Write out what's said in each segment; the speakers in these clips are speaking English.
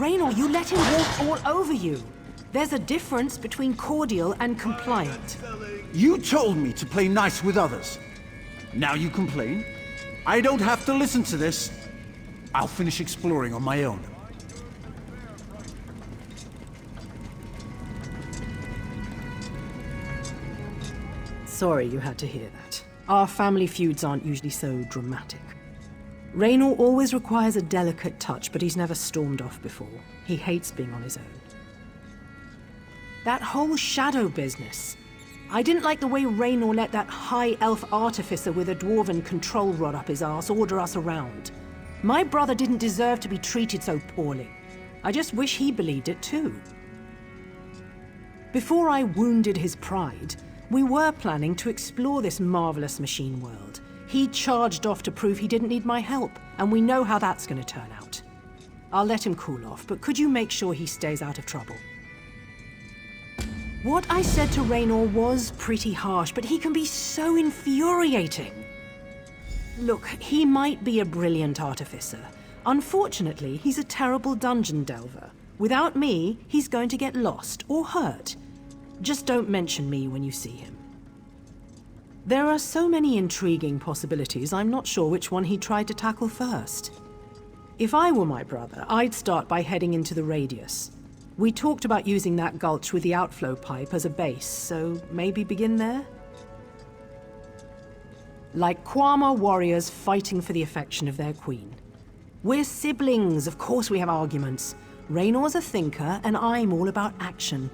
Raynor, you let him walk all over you. There's a difference between cordial and compliant. You told me to play nice with others. Now you complain? I don't have to listen to this. I'll finish exploring on my own. Sorry you had to hear that. Our family feuds aren't usually so dramatic. Raynor always requires a delicate touch, but he's never stormed off before. He hates being on his own. That whole shadow business. I didn't like the way Raynor let that high elf artificer with a dwarven control rod up his arse order us around. My brother didn't deserve to be treated so poorly. I just wish he believed it too. Before I wounded his pride, we were planning to explore this marvelous machine world. He charged off to prove he didn't need my help, and we know how that's going to turn out. I'll let him cool off, but could you make sure he stays out of trouble? What I said to Raynor was pretty harsh, but he can be so infuriating. Look, he might be a brilliant artificer. Unfortunately, he's a terrible dungeon delver. Without me, he's going to get lost or hurt. Just don't mention me when you see him. There are so many intriguing possibilities, I'm not sure which one he tried to tackle first. If I were my brother, I'd start by heading into the radius. We talked about using that gulch with the outflow pipe as a base, so maybe begin there? Like Kwama warriors fighting for the affection of their queen. We're siblings, of course we have arguments. Raynor's a thinker, and I'm all about action.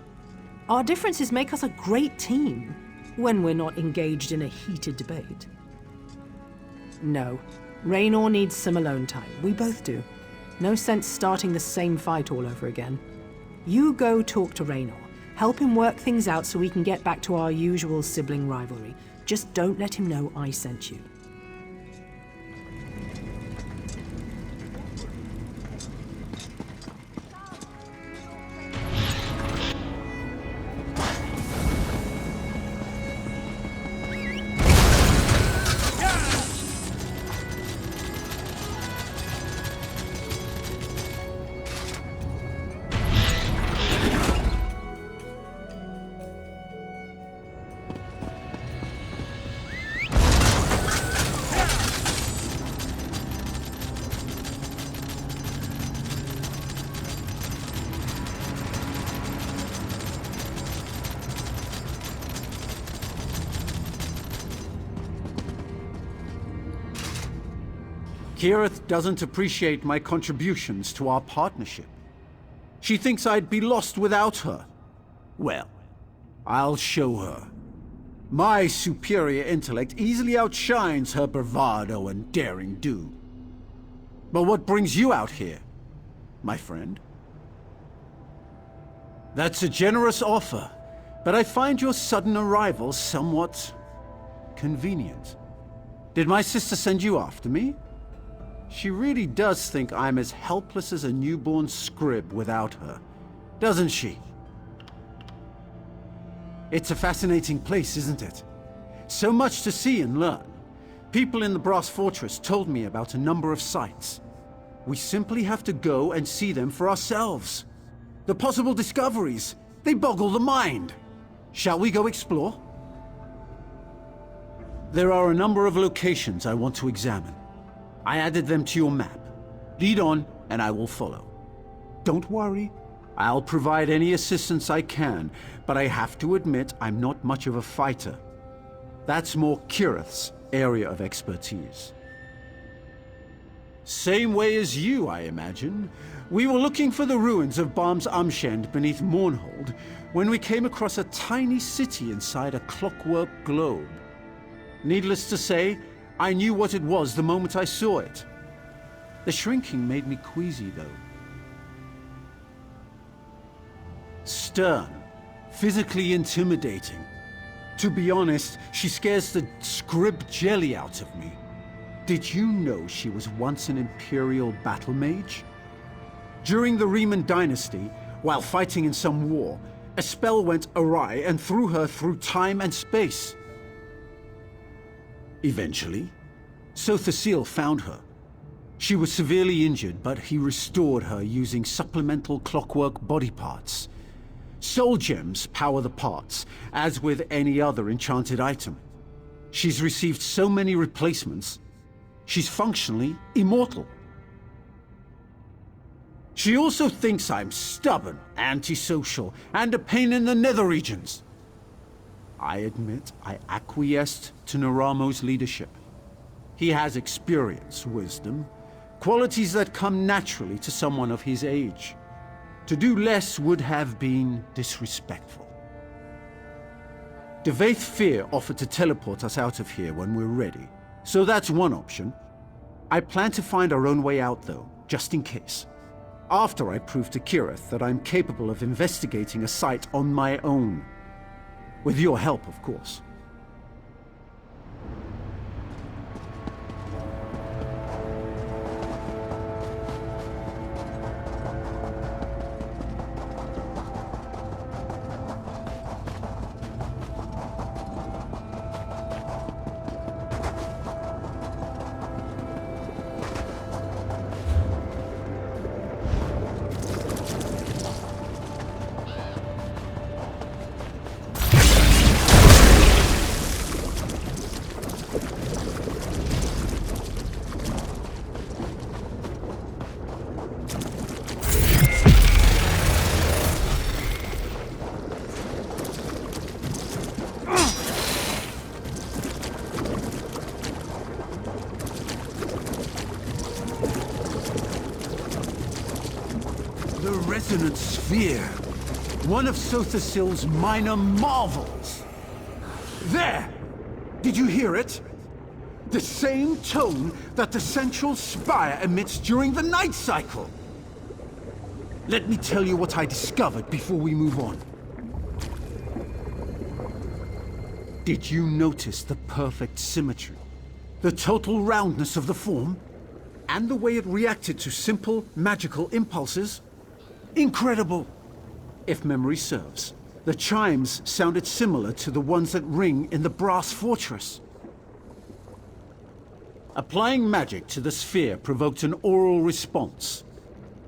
Our differences make us a great team, when we're not engaged in a heated debate. No, Raynor needs some alone time. We both do. No sense starting the same fight all over again. You go talk to Raynor. Help him work things out so we can get back to our usual sibling rivalry. Just don't let him know I sent you. Kireth doesn't appreciate my contributions to our partnership. She thinks I'd be lost without her. Well, I'll show her. My superior intellect easily outshines her bravado and daring do. But what brings you out here, my friend? That's a generous offer, but I find your sudden arrival somewhat convenient. Did my sister send you after me? She really does think I'm as helpless as a newborn scrib without her, doesn't she? It's a fascinating place, isn't it? So much to see and learn. People in the Brass Fortress told me about a number of sites. We simply have to go and see them for ourselves. The possible discoveries, they boggle the mind. Shall we go explore? There are a number of locations I want to examine. I added them to your map. Lead on, and I will follow. Don't worry. I'll provide any assistance I can, but I have to admit I'm not much of a fighter. That's more Kireth's area of expertise. Same way as you, I imagine. We were looking for the ruins of Barm's Amshend beneath Mournhold when we came across a tiny city inside a clockwork globe. Needless to say, I knew what it was the moment I saw it. The shrinking made me queasy, though. Stern, physically intimidating. To be honest, she scares the scrib jelly out of me. Did you know she was once an Imperial battle mage? During the Riemann dynasty, while fighting in some war, a spell went awry and threw her through time and space. Eventually, Sothasil found her. She was severely injured, but he restored her using supplemental clockwork body parts. Soul gems power the parts, as with any other enchanted item. She's received so many replacements, she's functionally immortal. She also thinks I'm stubborn, antisocial, and a pain in the nether regions. I admit I acquiesced to Naramo's leadership. He has experience, wisdom, qualities that come naturally to someone of his age. To do less would have been disrespectful. Devaith Fear offered to teleport us out of here when we're ready, so that's one option. I plan to find our own way out though, just in case. After I prove to Kireth that I'm capable of investigating a site on my own. With your help, of course. The Resonant Sphere. One of Sothasil's minor marvels. There! Did you hear it? The same tone that the central spire emits during the night cycle. Let me tell you what I discovered before we move on. Did you notice the perfect symmetry? The total roundness of the form? And the way it reacted to simple, magical impulses? Incredible! If memory serves, the chimes sounded similar to the ones that ring in the Brass Fortress. Applying magic to the sphere provoked an oral response.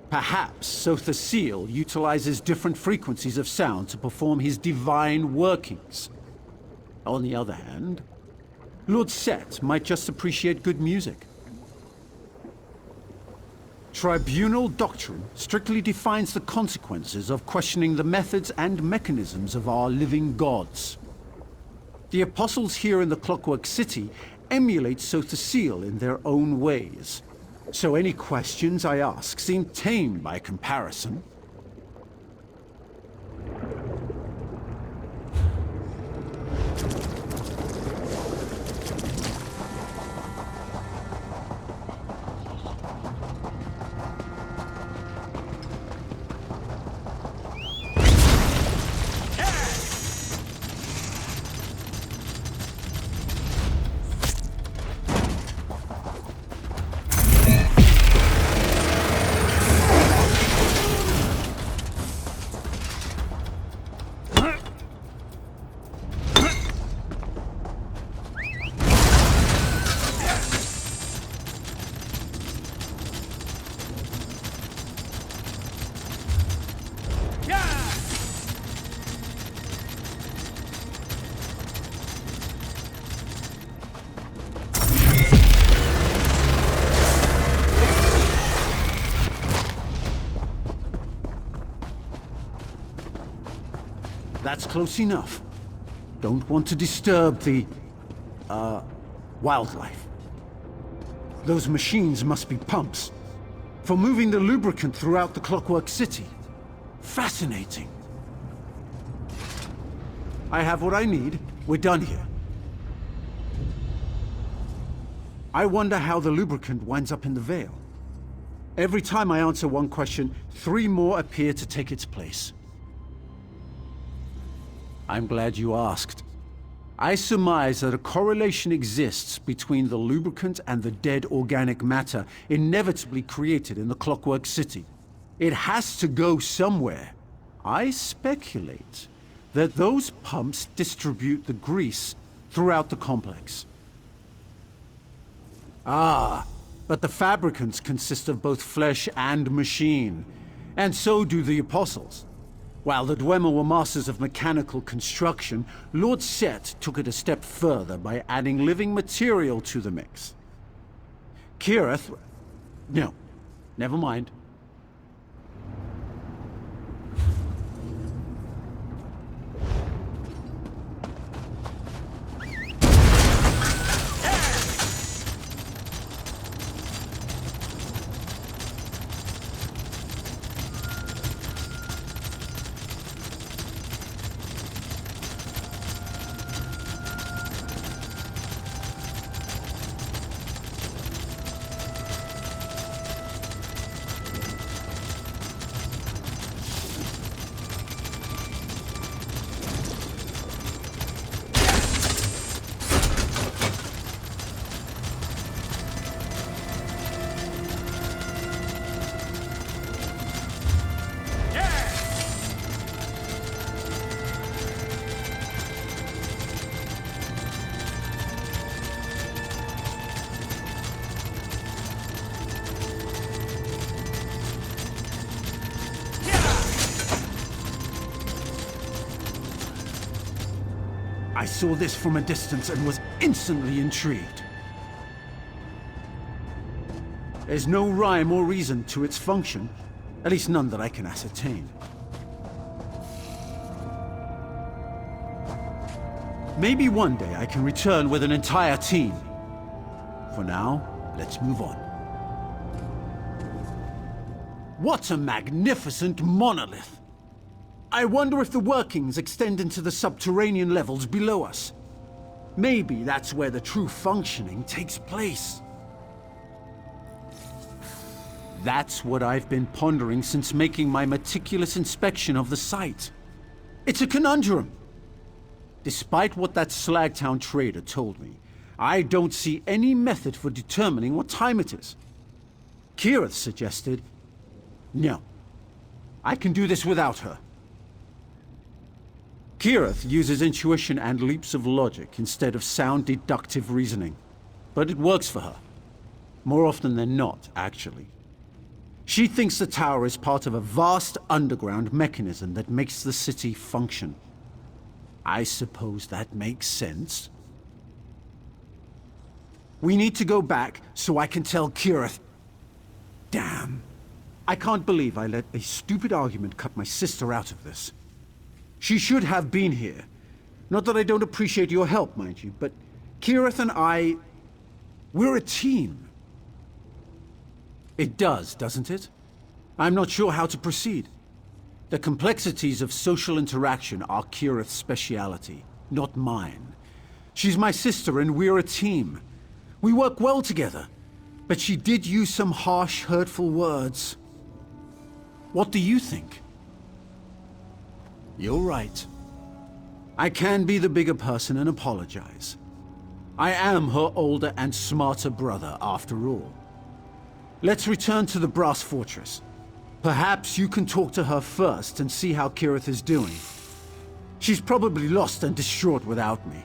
Perhaps Sothasil utilizes different frequencies of sound to perform his divine workings. On the other hand, Lord Set might just appreciate good music. Tribunal doctrine strictly defines the consequences of questioning the methods and mechanisms of our living gods. The apostles here in the Clockwork City emulate Sothasil in their own ways, so any questions I ask seem tame by comparison. That's close enough. Don't want to disturb the, wildlife. Those machines must be pumps. For moving the lubricant throughout the Clockwork City. Fascinating. I have what I need. We're done here. I wonder how the lubricant winds up in the Veil. Every time I answer one question, 3 more appear to take its place. I'm glad you asked. I surmise that a correlation exists between the lubricant and the dead organic matter inevitably created in the Clockwork City. It has to go somewhere. I speculate that those pumps distribute the grease throughout the complex. Ah, But the fabricants consist of both flesh and machine, and so do the apostles. While the Dwemer were masters of mechanical construction, Lord Set took it a step further by adding living material to the mix. Kireth... No, never mind. I saw this from a distance and was instantly intrigued. There's no rhyme or reason to its function, at least none that I can ascertain. Maybe one day I can return with an entire team. For now, let's move on. What a magnificent monolith! I wonder if the workings extend into the subterranean levels below us. Maybe that's where the true functioning takes place. That's what I've been pondering since making my meticulous inspection of the site. It's a conundrum. Despite what that Slagtown trader told me, I don't see any method for determining what time it is. Kireth suggested... No. I can do this without her. Kireth uses intuition and leaps of logic instead of sound deductive reasoning. But it works for her. More often than not, actually. She thinks the tower is part of a vast underground mechanism that makes the city function. I suppose that makes sense. We need to go back so I can tell Kireth... Damn. I can't believe I let a stupid argument cut my sister out of this. She should have been here. Not that I don't appreciate your help, mind you, but Kireth and I... we're a team. It does, doesn't it? I'm not sure how to proceed. The complexities of social interaction are Kireth's speciality, not mine. She's my sister and we're a team. We work well together, but she did use some harsh, hurtful words. What do you think? You're right. I can be the bigger person and apologize. I am her older and smarter brother, after all. Let's return to the Brass Fortress. Perhaps you can talk to her first and see how Kireth is doing. She's probably lost and distraught without me.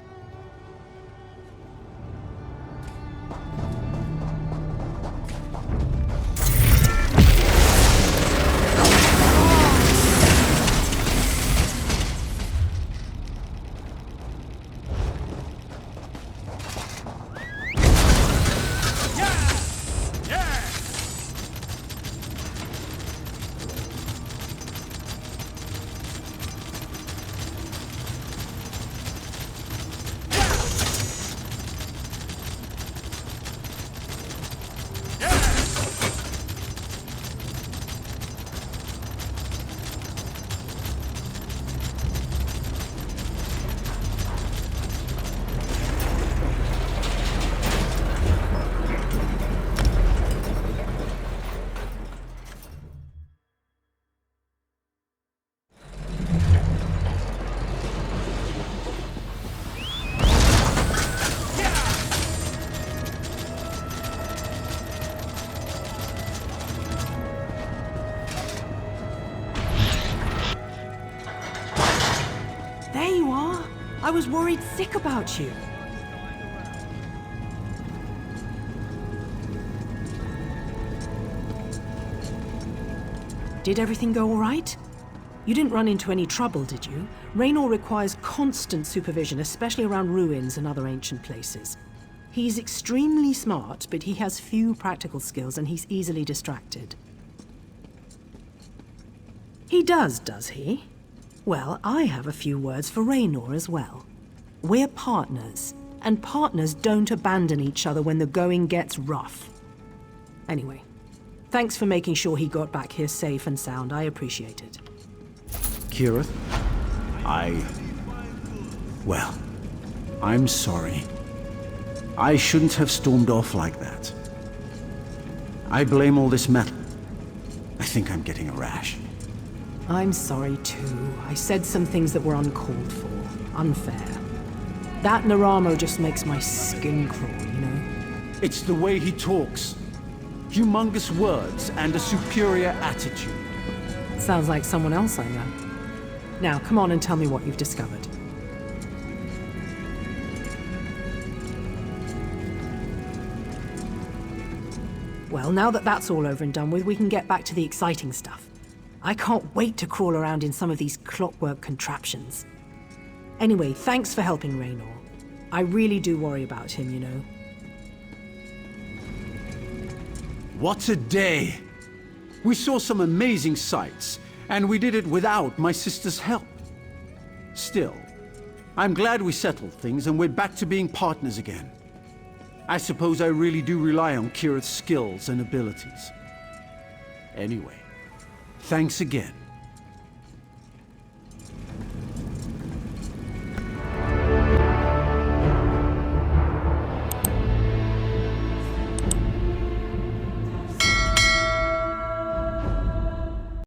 I was worried sick about you. Did everything go all right? You didn't run into any trouble, did you? Raynor requires constant supervision, especially around ruins and other ancient places. He's extremely smart, but he has few practical skills and he's easily distracted. He does he? Well, I have a few words for Raynor as well. We're partners, and partners don't abandon each other when the going gets rough. Anyway, thanks for making sure he got back here safe and sound. I appreciate it. Kireth, well, I'm sorry. I shouldn't have stormed off like that. I blame all this metal. I think I'm getting a rash. I'm sorry too. I said some things that were uncalled for, unfair. That Naramo just makes my skin crawl, you know? It's the way he talks. Humongous words and a superior attitude. Sounds like someone else I know. Now, come on and tell me what you've discovered. Well, now that that's all over and done with, we can get back to the exciting stuff. I can't wait to crawl around in some of these clockwork contraptions. Anyway, thanks for helping Raynor. I really do worry about him, you know. What a day! We saw some amazing sights, and we did it without my sister's help. Still, I'm glad we settled things and we're back to being partners again. I suppose I really do rely on Kireth's skills and abilities. Anyway, thanks again.